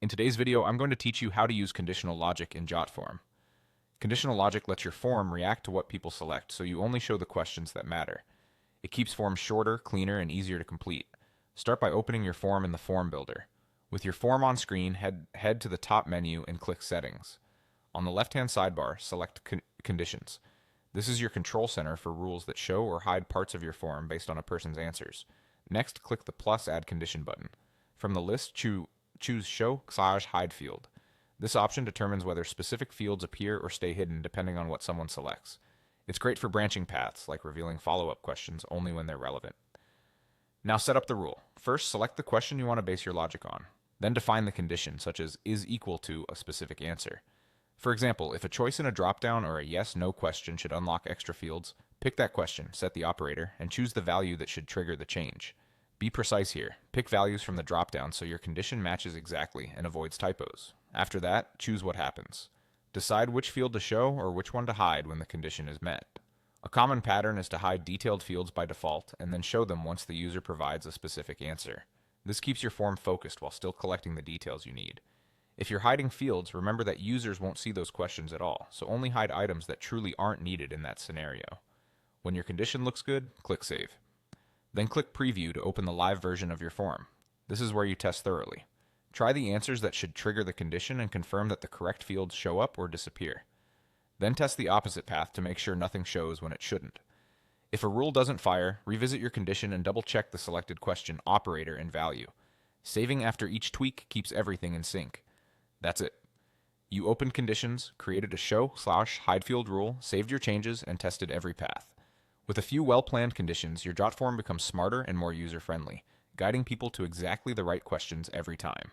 In today's video, I'm going to teach you how to use conditional logic in Jotform. Conditional logic lets your form react to what people select, so you only show the questions that matter. It keeps forms shorter, cleaner, and easier to complete. Start by opening your form in the Form Builder. With your form on screen, head to the top menu and click Settings. On the left-hand sidebar, select Conditions. This is your control center for rules that show or hide parts of your form based on a person's answers. Next, click the plus Add Condition button. From the list, choose Show/Hide field. This option determines whether specific fields appear or stay hidden depending on what someone selects. It's great for branching paths, like revealing follow-up questions only when they're relevant. Now set up the rule. First, select the question you want to base your logic on. Then define the condition, such as is equal to a specific answer. For example, if a choice in a dropdown or a yes/no question should unlock extra fields, pick that question, set the operator, and choose the value that should trigger the change. Be precise here. Pick values from the dropdown so your condition matches exactly and avoids typos. After that, choose what happens. Decide which field to show or which one to hide when the condition is met. A common pattern is to hide detailed fields by default and then show them once the user provides a specific answer. This keeps your form focused while still collecting the details you need. If you're hiding fields, remember that users won't see those questions at all, so only hide items that truly aren't needed in that scenario. When your condition looks good, click Save. Then click Preview to open the live version of your form. This is where you test thoroughly. Try the answers that should trigger the condition and confirm that the correct fields show up or disappear. Then test the opposite path to make sure nothing shows when it shouldn't. If a rule doesn't fire, revisit your condition and double-check the selected question, operator, and value. Saving after each tweak keeps everything in sync. That's it. You opened conditions, created a Show/Hide field rule, saved your changes, and tested every path. With a few well-planned conditions, your Jotform becomes smarter and more user-friendly, guiding people to exactly the right questions every time.